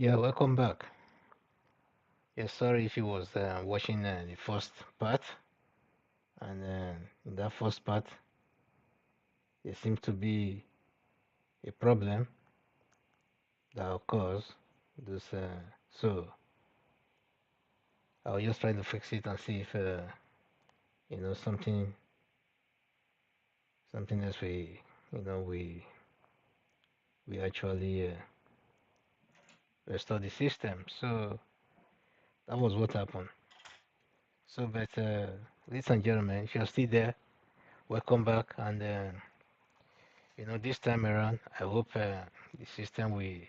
Yeah, welcome back. Yeah, sorry if you was watching the first part, and in that first part, there seems to be a problem that occurs. This, so I'll just try to fix it and see if something else we actually restore the system. So that was what happened. So, but ladies and gentlemen, if you're still there, welcome back, and this time around, I hope the system will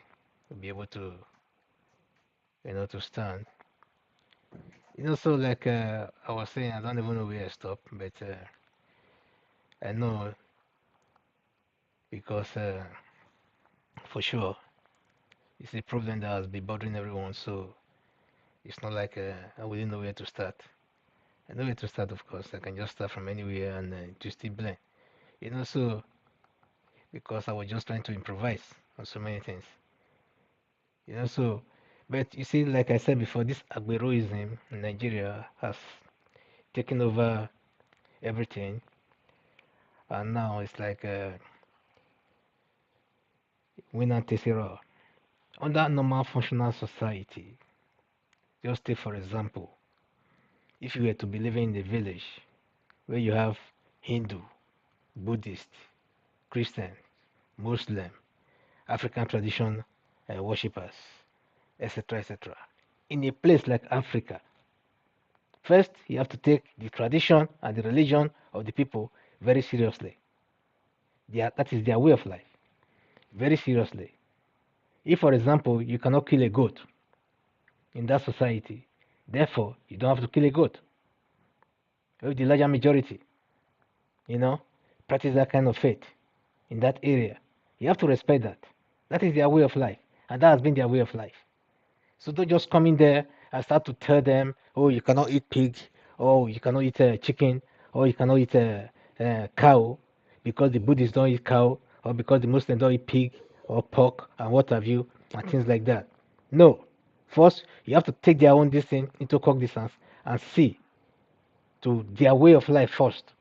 be able to stand. So like I was saying, I don't even know where I stopped, but I know because for sure it's a problem that has been bothering everyone. So it's not like I wouldn't know where to start. I know where to start, of course. I can just start from anywhere and just still blend. So because I was just trying to improvise on so many things. So but you see, like I said before, this Agbero-ism in Nigeria has taken over everything, and now it's like winner takes it all. Under normal functional society, just take for example, if you were to be living in a village where you have Hindu, Buddhist, Christian, Muslim, African tradition worshippers, etc., etc. In a place like Africa, first you have to take the tradition and the religion of the people very seriously. That is their way of life, very seriously. If, for example, you cannot kill a goat in that society, therefore you don't have to kill a goat. If the larger majority, you know, practice that kind of faith in that area, you have to respect that. That is their way of life, and that has been their way of life. So don't just come in there and start to tell them, oh, you cannot eat pig, or you cannot eat chicken, or you cannot eat cow, because the Buddhists don't eat cow, or because the Muslims don't eat pig or pork and what have you, and things like that. No. First, you have to take their own this thing into cognizance and see to their way of life first.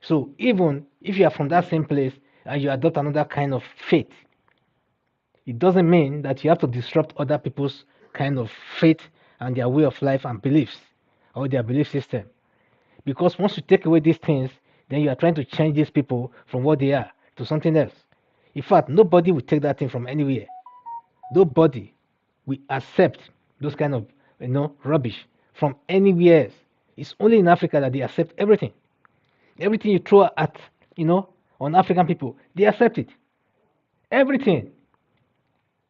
So even if you are from that same place and you adopt another kind of faith, it doesn't mean that you have to disrupt other people's kind of faith and their way of life and beliefs or their belief system. Because once you take away these things, then you are trying to change these people from what they are to something else. In fact, nobody will take that thing from anywhere. Nobody will accept those kind of rubbish from anywhere else. It's only in Africa that they accept everything. Everything you throw at on African people, they accept it. Everything.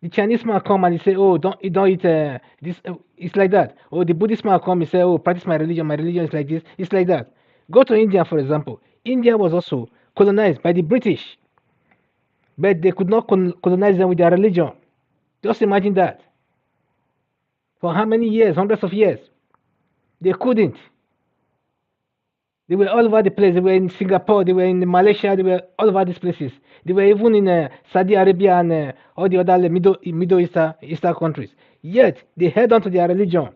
The Chinese man come and he say, "Oh, don't eat this." It's like that. Or the Buddhist man come and say, "Oh, practice my religion. My religion is like this." It's like that. Go to India, for example. India was also colonized by the British, but they could not colonize them with their religion. Just imagine that. For how many years? Hundreds of years. They couldn't. They were all over the place. They were in Singapore. They were in Malaysia. They were all over these places. They were even in Saudi Arabia and all the other Middle Eastern countries. Yet they held on to their religion.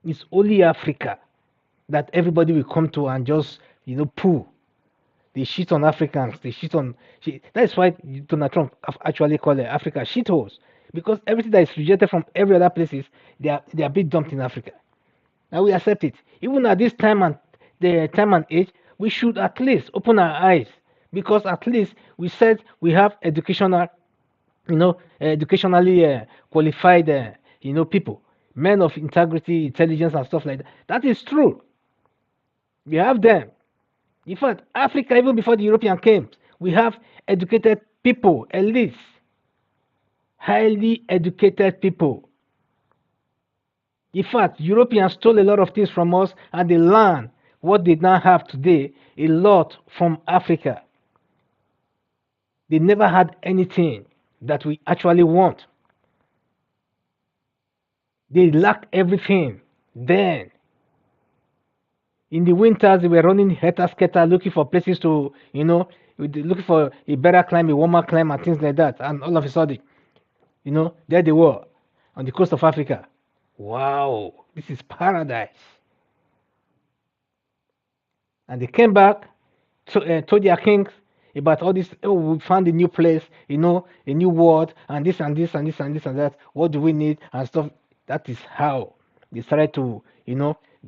It's only Africa that everybody will come to and just poo. They shit on Africans. They shit on. That's why Donald Trump actually called Africa shitholes, because everything that is rejected from every other places, they are being dumped in Africa. And we accept it. Even at this time and the time and age, we should at least open our eyes, because at least we said we have educationally qualified, people, men of integrity, intelligence, and stuff like that. That is true. We have them. In fact, Africa, even before the European came, we have educated people, elites, highly educated people. In fact, Europeans stole a lot of things from us and they learned what they now have today, a lot from Africa. They never had anything that we actually want. They lacked everything then. In the winters, they were running helter-skelter looking for places to, looking for a better climate, a warmer climate, and things like that. And all of a sudden, There they were on the coast of Africa. Wow, this is paradise. And they came back, told their kings about all this. Oh, we found a new place, a new world, and this and this and this and this and that. What do we need and stuff? That is how they started to,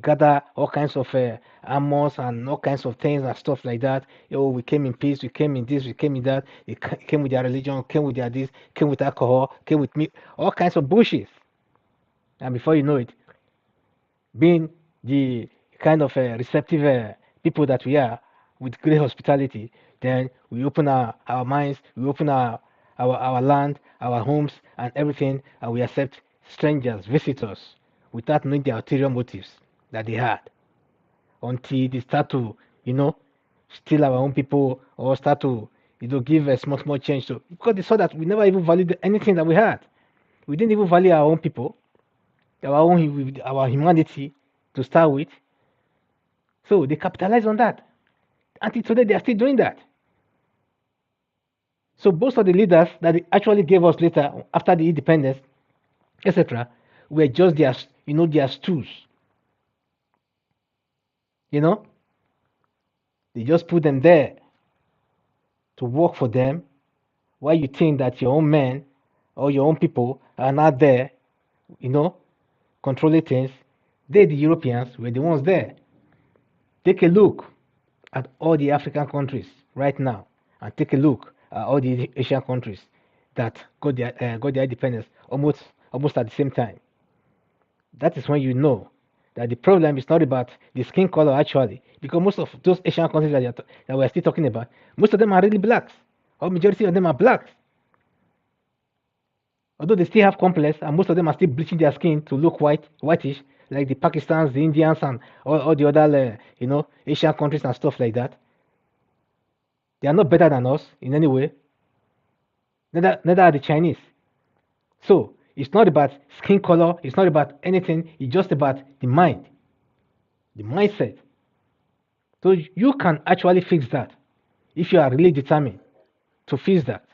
gather all kinds of armors and all kinds of things and stuff like that. Oh, we came in peace, we came in this, we came in that. They came with their religion, came with their this, came with alcohol, came with meat, all kinds of bullshit. And before you know it, being the kind of receptive people that we are with great hospitality, then we open our minds, we open our land, our homes, and everything, and we accept strangers, visitors, without knowing the ulterior motives that they had until they start to, steal our own people or start to, give a small change to, because they saw that we never even valued anything that we had. We didn't even value our own people, our humanity to start with. So they capitalize on that. Until today, they are still doing that. So most of the leaders that they actually gave us later after the independence, etc., were just their stools. They just put them there to work for them. While you think that your own men or your own people are not there, controlling things, they, the Europeans, were the ones there. Take a look at all the African countries right now, and take a look at all the Asian countries that got their independence almost at the same time. That is when you know that the problem is not about the skin color actually, because most of those Asian countries that we're still talking about, most of them are really blacks, or majority of them are blacks. Although they still have complex, and most of them are still bleaching their skin to look whitish, like the Pakistans, the Indians, and all the other, Asian countries and stuff like that. They are not better than us in any way. Neither are the Chinese. So it's not about skin color. It's not about anything. It's just about the mind, the mindset. So you can actually fix that if you are really determined to fix that.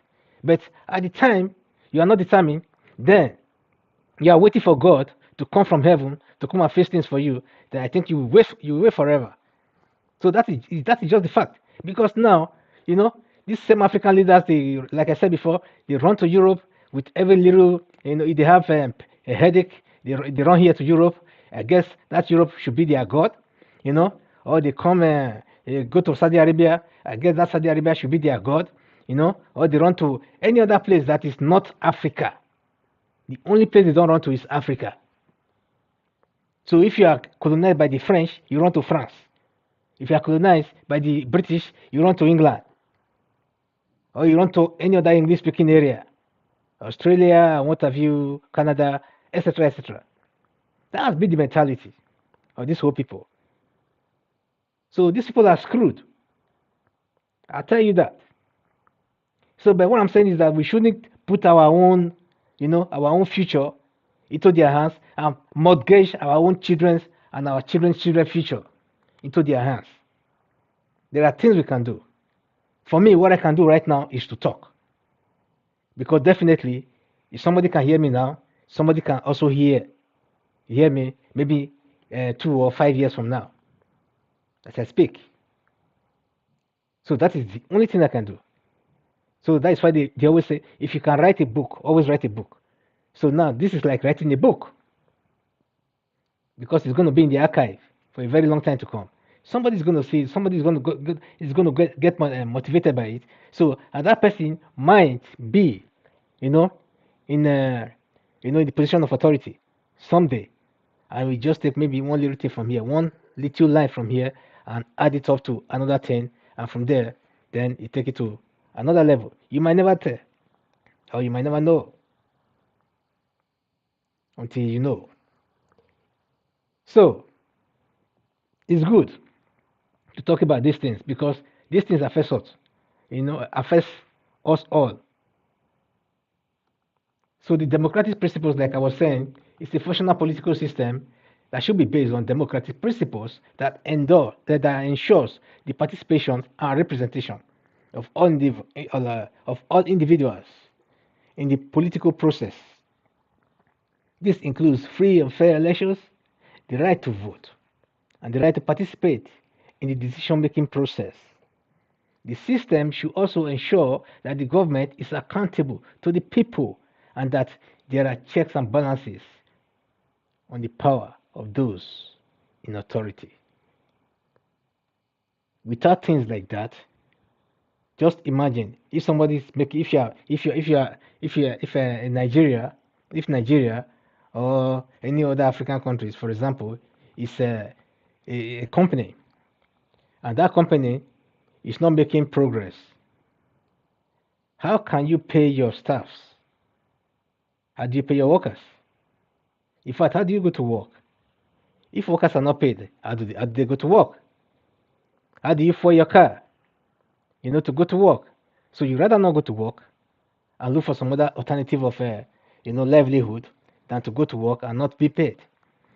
But at the time you are not determined, then you are waiting for God to come from heaven to come and fix things for you. Then I think you will wait forever. So that is just the fact. Because now, these same African leaders, they, like I said before, they run to Europe with every little, if they have a headache, they run here to Europe. I guess that Europe should be their God, or they come go to Saudi Arabia. I guess that Saudi Arabia should be their God, or they run to any other place that is not Africa. The only place they don't run to is Africa. So if you are colonized by the French, you run to France. If you are colonized by the British, you run to England. Or you run to any other English speaking area. Australia, what have you, Canada, etc., etc. That has been the mentality of these whole people. So these people are screwed. I'll tell you that. So, but what I'm saying is that we shouldn't put our own future into their hands and mortgage our own children's and our children's future into their hands. There are things we can do. For me, what I can do right now is to talk. Because definitely, if somebody can hear me now, somebody can also hear me maybe 2 or 5 years from now as I speak. So that is the only thing I can do. So that is why they always say, if you can write a book, always write a book. So now this is like writing a book because it's going to be in the archive for a very long time to come. Somebody's going to see, somebody's going to get motivated by it. So and that person might be, in the position of authority someday, and we just take maybe one little thing from here, one little line from here, and add it up to another thing, and from there, then you take it to another level. You might never tell, or you might never know until you know. So it's good to talk about these things because these things affect us, affect us all. So the democratic principles, like I was saying, is a functional political system that should be based on democratic principles that ensures the participation and representation of all individuals in the political process. This includes free and fair elections, the right to vote, and the right to participate in the decision-making process. The system should also ensure that the government is accountable to the people and that there are checks and balances on the power of those in authority. Without things like that, just imagine if somebody's making if in Nigeria, if Nigeria or any other African countries, for example, is a company and that company is not making progress, how can you pay your staffs? How do you pay your workers? In fact, how do you go to work? If workers are not paid, how do they go to work? How do you fuel your car? To go to work. So you rather not go to work and look for some other alternative of livelihood than to go to work and not be paid.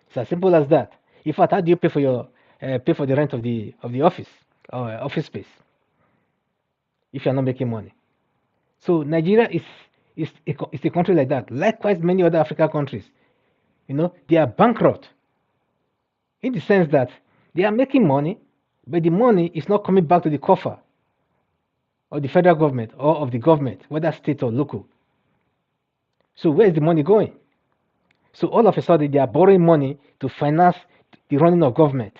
It's as simple as that. In fact, how do you pay for the rent of the office or office space if you're not making money? So Nigeria is a country like that. Likewise, many other African countries, they are bankrupt in the sense that they are making money, but the money is not coming back to the coffer of the federal government or of the government, whether state or local. So where is the money going? So all of a sudden they are borrowing money to finance the running of government.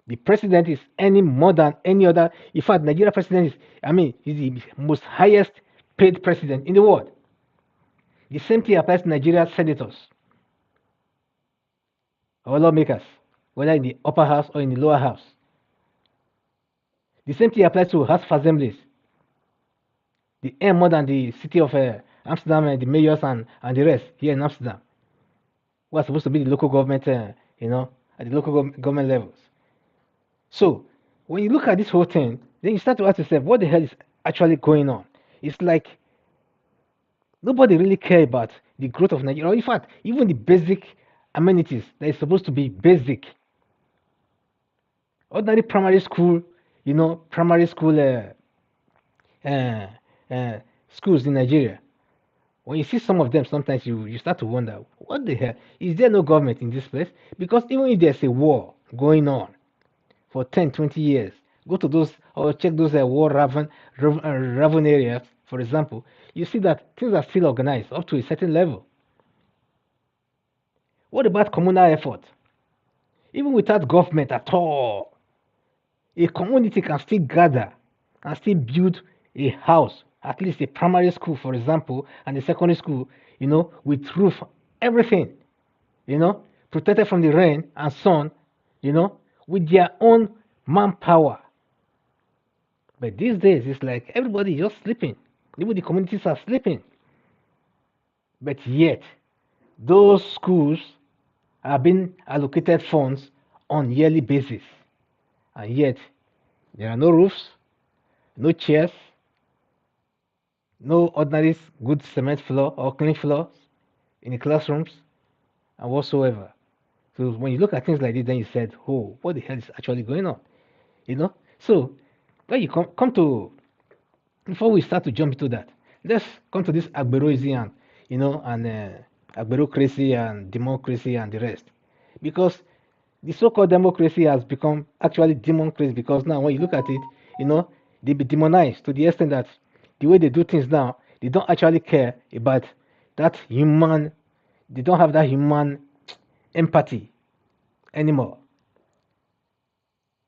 The president is earning more than any other. In fact, Nigeria president is the most highest paid president in the world. The same thing applies to Nigeria senators or lawmakers, whether in the upper house or in the lower house. The same thing applies to House of Assemblies. They earn more than the city of Amsterdam and the mayors and the rest here in Amsterdam. What's supposed to be the local government, at the local government levels. So when you look at this whole thing, then you start to ask yourself, what the hell is actually going on? It's like nobody really cares about the growth of Nigeria. Or in fact, even the basic amenities that is supposed to be basic. Ordinary primary school, schools in Nigeria. When you see some of them, sometimes you start to wonder, what the hell? Is there no government in this place? Because even if there's a war going on for 10, 20 years, go to those or check those war-raven areas, for example, you see that things are still organized up to a certain level. What about communal effort? Even without government at all, a community can still gather and still build a house, at least a primary school, for example, and a secondary school, with roof, everything, protected from the rain and sun, with their own manpower. But these days, it's like everybody is just sleeping. Even the communities are sleeping. But yet, those schools are being allocated funds on yearly basis. And yet, there are no roofs, no chairs, no ordinary good cement floor or clean floors in the classrooms and whatsoever. So when you look at things like this, then you said, oh, what the hell is actually going on? So when you come to, before we start to jump into that, let's come to this Agbero-ISM, and Agbero-Crazy and democracy and the rest. Because the so-called democracy has become actually democracy because now when you look at it, they be demonized to the extent that the way they do things now, they don't actually care about that human, they don't have that human empathy anymore.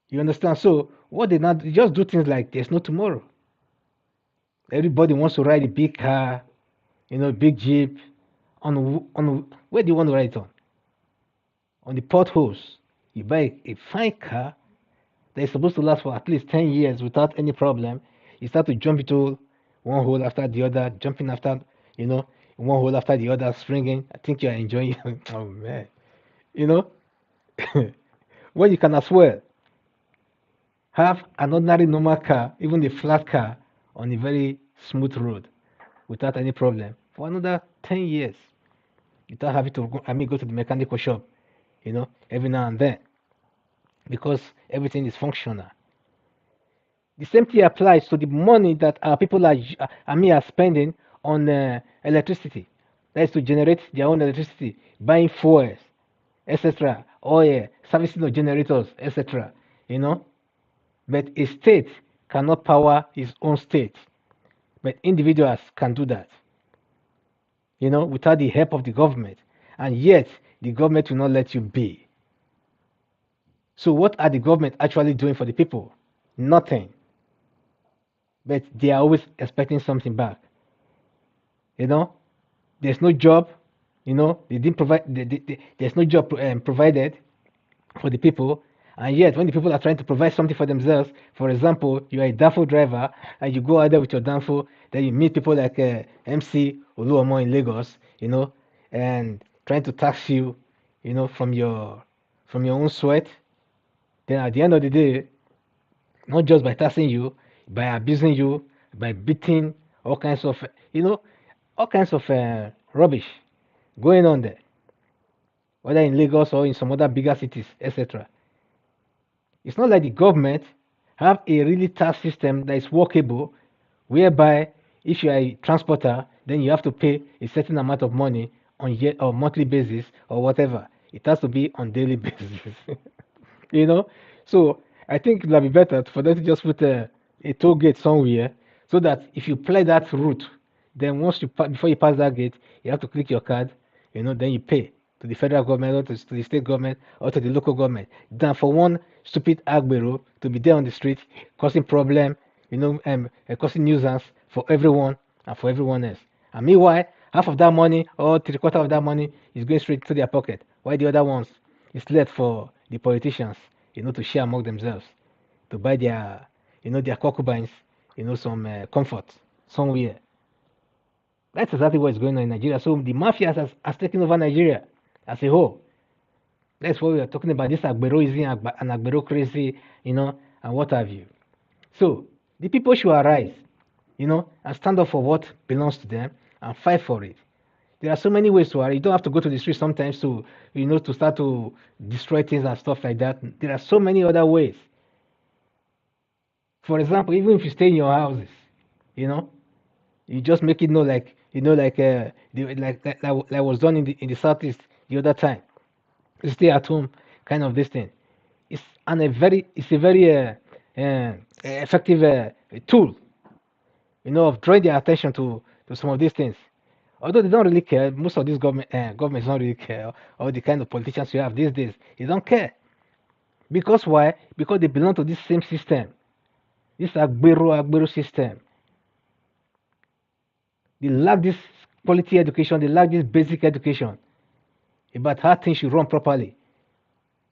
You understand? So what they just do things like there's no tomorrow. Everybody wants to ride a big car, big jeep. On where do you want to ride it on? On the potholes. You buy a fine car that is supposed to last for at least 10 years without any problem. You start to jump into one hole after the other, jumping after, one hole after the other, springing. I think you're enjoying it. Oh, man. When you can as well have an ordinary normal car, even a flat car, on a very smooth road without any problem for another 10 years without having to go to the mechanical shop, every now and then because everything is functional. The same thing applies to the money that our people are spending on electricity. That is to generate their own electricity, buying fuels, etc. Oil, servicing of generators, etc. You know, but a state cannot power its own state, but individuals can do that. You know, without the help of the government, and yet the government will not let you be. So what are the government actually doing for the people? Nothing. But they are always expecting something back. You know, there's no job. You know, they didn't provide. There's no job provided for the people, and yet when the people are trying to provide something for themselves, for example, you are a danfo driver and you go out there with your danfo, then you meet people like MC Oluomo in Lagos, you know, and trying to tax you, you know, from your own sweat. Then at the end of the day, not just by taxing you, by abusing you, by beating all kinds of, you know, all kinds of rubbish going on there, whether in Lagos or in some other bigger cities, etc. It's not like the government have a really tax system that is workable, whereby if you are a transporter, then you have to pay a certain amount of money on year or monthly basis or whatever. It has to be on daily basis. You know, so I think it would be better for them to just put a toll gate somewhere, so that if you play that route, then once you before you pass that gate, you have to click your card, you know, then you pay to the federal government or to the state government or to the local government, than for one stupid Agbero to be there on the street causing problem, you know, causing nuisance for everyone and for everyone else. And meanwhile, half of that money or three-quarter of that money is going straight to their pocket, while the other ones is left for the politicians, you know, to share among themselves, to buy their, you know, their concubines, you know, some comfort somewhere. That's exactly what's going on in Nigeria. So the mafia has taken over Nigeria as a whole. That's what we are talking about. This Agbero-ISM and Agbero-Crazy, you know, and what have you. So the people should arise, you know, and stand up for what belongs to them and fight for it. There are so many ways to arise. You don't have to go to the street sometimes to, you know, to start to destroy things and stuff like that. There are so many other ways. For example, even if you stay in your houses, you know, you just make it know, like, you know, like like was done in the southeast the other time. You stay at home, kind of this thing. It's a very effective tool, you know, of drawing their attention to some of these things. Although they don't really care, most of these governments don't really care, or the kind of politicians you have these days, they don't care. Because why? Because they belong to this same system, this Agbero system. They lack this quality education, they lack this basic education about how things should run properly.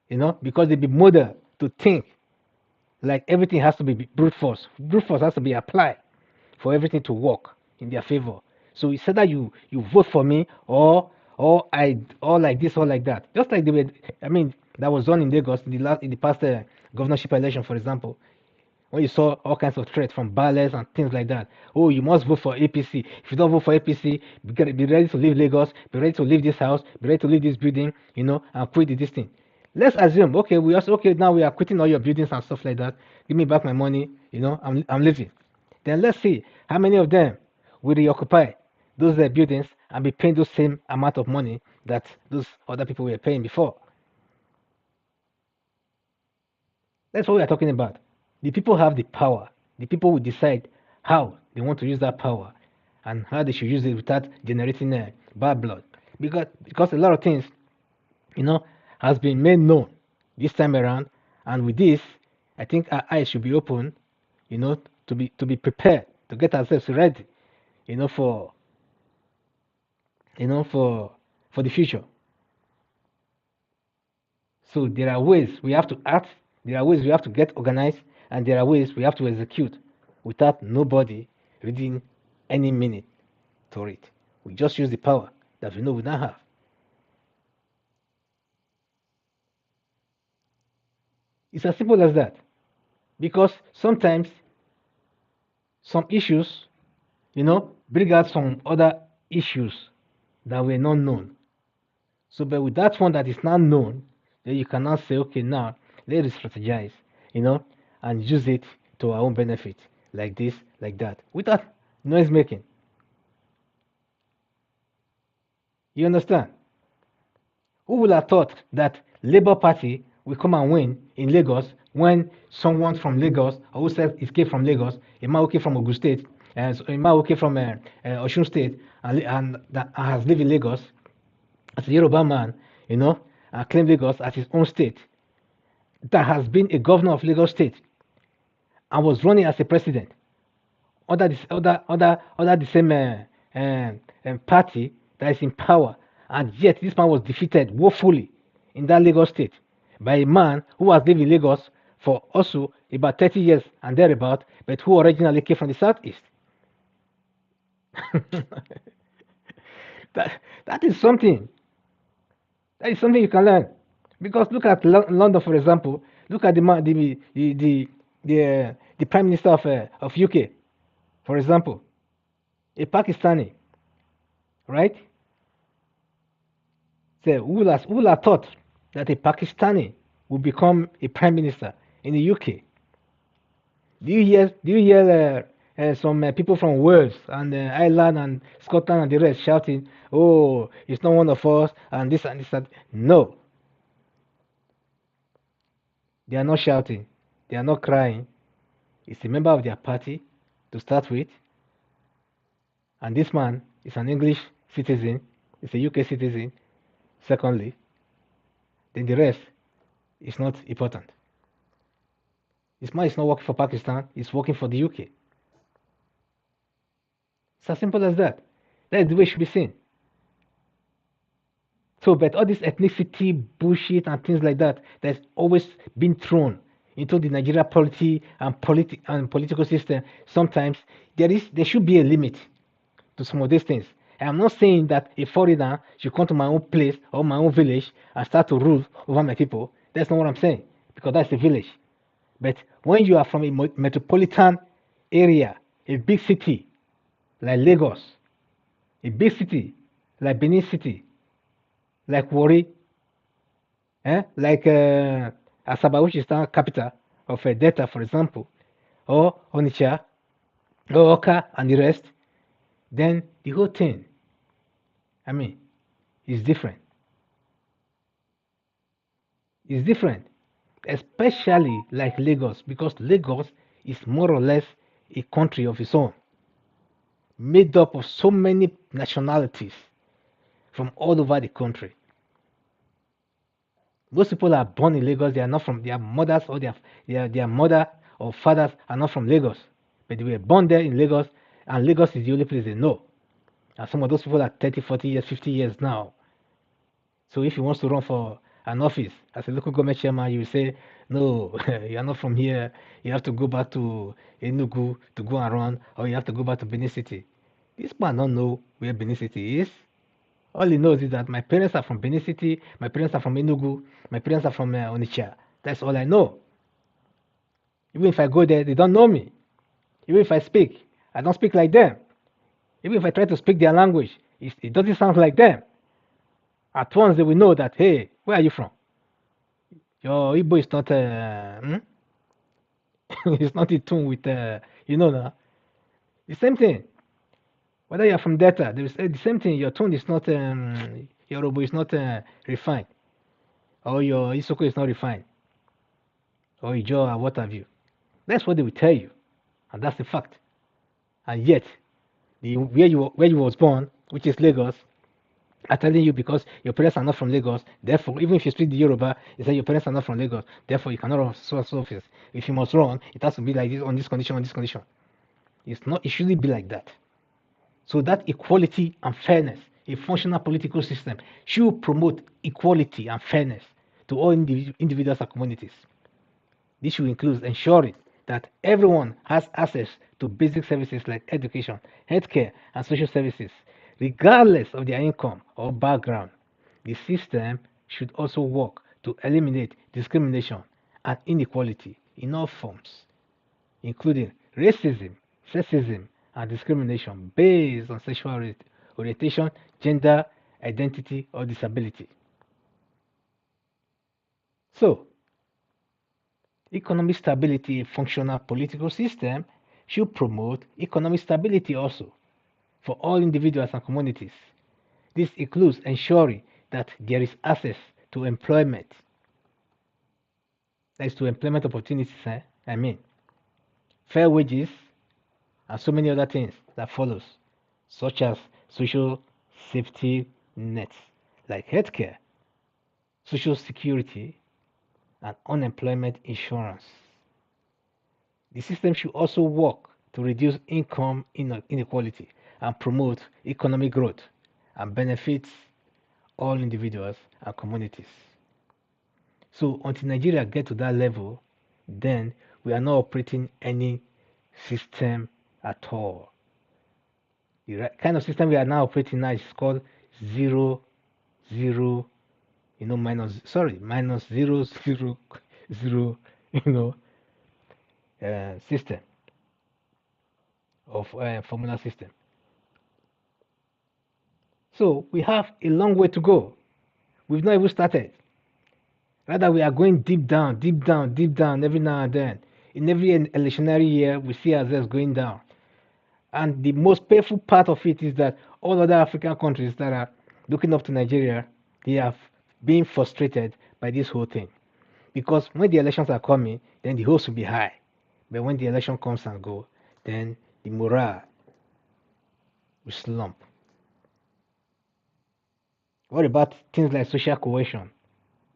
You know, because they be modeled to think like everything has to be brute force. Brute force has to be applied for everything to work in their favor. So it's either you vote for me, or like this or like that. Just like the way, I mean, that was done in Lagos in the past governorship election, for example, when you saw all kinds of threats from ballots and things like that. Oh, you must vote for APC. If you don't vote for APC, be ready to leave Lagos, be ready to leave this house, be ready to leave this building, you know, and quit this thing. Let's assume, okay, now we are quitting all your buildings and stuff like that. Give me back my money, you know, I'm leaving. Then let's see how many of them will reoccupy those buildings and be paying those same amount of money that those other people were paying before. That's what we are talking about. The people have the power. The people will decide how they want to use that power and how they should use it without generating bad blood. Because a lot of things, you know, has been made known this time around, and with this, I think our eyes should be open, you know, to be prepared, to get ourselves ready, you know, for the future. So there are ways we have to act, there are ways we have to get organized, and there are ways we have to execute without nobody reading any minute to it. We just use the power that we know we now have. It's as simple as that. Because sometimes some issues, you know, bring out some other issues that were not known. So, but with that one that is not known, then you cannot say, okay, now let's strategize, you know, and use it to our own benefit, like this, like that, without noise making. You understand? Who would have thought that Labour Party will come and win in Lagos when someone from Lagos, or who said he came from Lagos, a man who came from Ogun State, a man who came from Osun State, and that has lived in Lagos as a Yoruba man, and claimed Lagos as his own state, that has been a governor of Lagos State and was running as a president under the same party that is in power, and yet this man was defeated woefully in that Lagos State by a man who has lived in Lagos for also about 30 years and thereabout, but who originally came from the southeast. that that is something. That is something you can learn. Because look at London, for example. Look at the Prime Minister of UK, for example, a Pakistani, right? So who will have thought that a Pakistani would become a Prime Minister in the UK? Do you hear some people from Wales and Ireland and Scotland and the rest shouting, "Oh, it's not one of us," and this and this and no, they are not shouting, they are not crying. It's a member of their party to start with, and this man is an English citizen, is a UK citizen. Secondly, then the rest is not important. This man is not working for Pakistan, he's working for the UK. It's as simple as that. That is the way it should be seen. So, but all this ethnicity bullshit and things like that, that's always been thrown into the Nigeria polity and political system. Sometimes there should be a limit to some of these things. I'm not saying that a foreigner should come to my own place or my own village and start to rule over my people. That's not what I'm saying, because that's a village. But when you are from a metropolitan area, a big city like Lagos, a big city like Benin City, like Warri, like Asaba, which is the capital of Delta, for example, or Onitsha, or Oka, and the rest, then the whole thing, I mean, is different. It's different, especially like Lagos, because Lagos is more or less a country of its own, made up of so many nationalities from all over the country. Most people are born in Lagos. They are not from their mothers or their mother or fathers are not from Lagos, but they were born there in Lagos, and Lagos is the only place they know. And some of those people are 30, 40 years, 50 years now. So if he wants to run for an office as a local government chairman, you will say, no, you are not from here. You have to go back to Enugu to go and run, or you have to go back to Benin City. This man don't know where Benin City is. All he knows is that my parents are from Benin City, my parents are from Enugu, my parents are from Onitsha. That's all I know. Even if I go there, they don't know me. Even if I speak, I don't speak like them. Even if I try to speak their language, it doesn't sound like them. At once they will know that, hey, where are you from? Your Igbo is not, it's not in tune with, now. The same thing. Whether you're from Delta, they will say the same thing. Your tone is not, your Yoruba is not refined, or your Isoko is not refined, or Ijo, or what have you. That's what they will tell you, and that's the fact. And yet, where you was born, which is Lagos, are telling you because your parents are not from Lagos. Therefore, even if you speak the Yoruba, they say your parents are not from Lagos. Therefore, you cannot run so office. If you must run, it has to be like this on this condition, on this condition. It's not. It shouldn't be like that. So that equality and fairness, a functional political system, should promote equality and fairness to all individuals and communities. This should include ensuring that everyone has access to basic services like education, healthcare, and social services, regardless of their income or background. The system should also work to eliminate discrimination and inequality in all forms, including racism, sexism, and discrimination based on sexual orientation, gender, identity, or disability. So, economic stability, a functional political system, should promote economic stability also for all individuals and communities. This includes ensuring that there is access to employment, that is to employment opportunities, fair wages, and so many other things that follows, such as social safety nets like healthcare, social security, and unemployment insurance. The system should also work to reduce income inequality and promote economic growth and benefits all individuals and communities. So until Nigeria get to that level, then we are not operating any system at all. The kind of system we are now operating now is called zero, zero, minus zero, zero, zero, system of formula system. So we have a long way to go. We've not even started. Rather, we are going deep down, deep down, deep down every now and then. In every electionary year, we see ourselves going down. And the most painful part of it is that all other African countries that are looking up to Nigeria, they are being frustrated by this whole thing. Because when the elections are coming, then the hopes will be high. But when the election comes and go, then the morale will slump. What about things like social cohesion?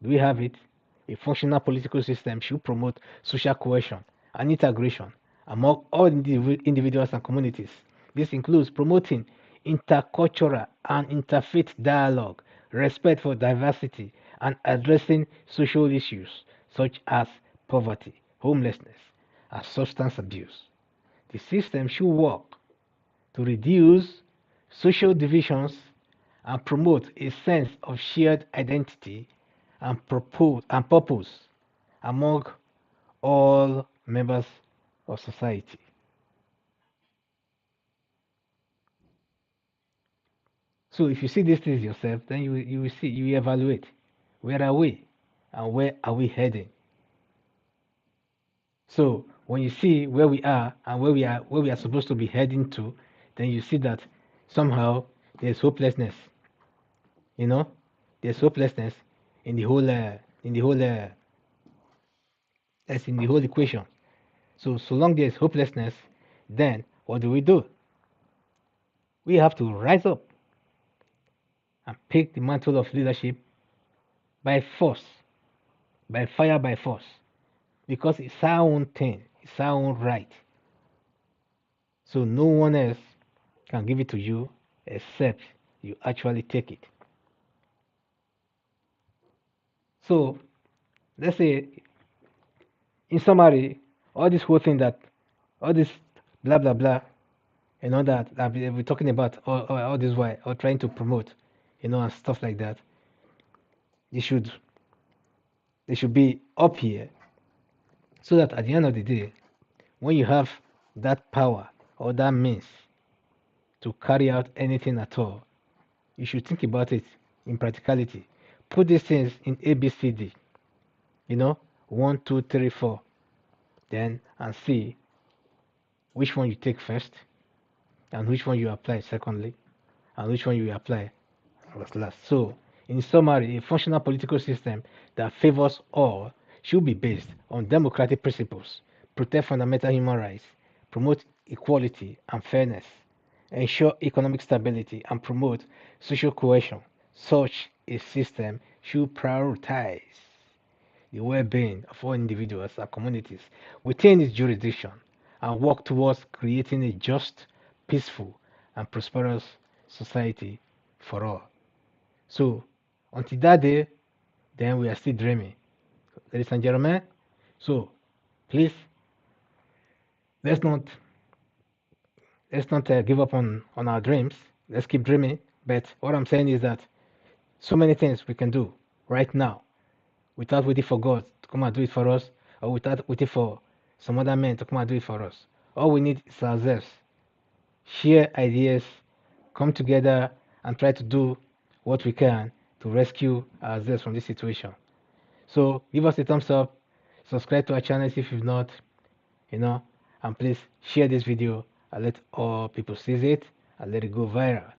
Do we have it? A functional political system should promote social cohesion and integration among all individuals and communities. This includes promoting intercultural and interfaith dialogue, respect for diversity, and addressing social issues such as poverty, homelessness, and substance abuse. The system should work to reduce social divisions and promote a sense of shared identity and purpose among all members of society. So if you see these things yourself, then you will see, you evaluate where are we and where are we heading. So when you see where we are and where we are supposed to be heading to, then you see that somehow there's hopelessness. There's hopelessness in the whole that's in the whole equation. So long there's hopelessness, then what do? We have to rise up and pick the mantle of leadership by force, by fire, by force, because it's our own thing, it's our own right. So no one else can give it to you except you actually take it. So let's say, in summary, all this whole thing all this blah blah blah, that we're talking about all this while, or trying to promote, and stuff like that. They should be up here, so that at the end of the day, when you have that power or that means to carry out anything at all, you should think about it in practicality. Put these things in ABCD, 1, 2, 3, 4, then, and see which one you take first, and which one you apply secondly, and which one you apply last. So, in summary, a functional political system that favors all should be based on democratic principles, protect fundamental human rights, promote equality and fairness, ensure economic stability, and promote social cohesion. Such a system should prioritize the well-being of all individuals and communities within its jurisdiction and work towards creating a just, peaceful, and prosperous society for all. So, until that day, then we are still dreaming. Ladies and gentlemen, so please, let's not give up on our dreams. Let's keep dreaming. But what I'm saying is that so many things we can do right now without waiting for God to come and do it for us, or without waiting for some other men to come and do it for us. All we need is ourselves. Share ideas, come together, and try to do what we can to rescue ourselves from this situation. So give us a thumbs up, subscribe to our channel if you've not, and please share this video and let all people see it and let it go viral.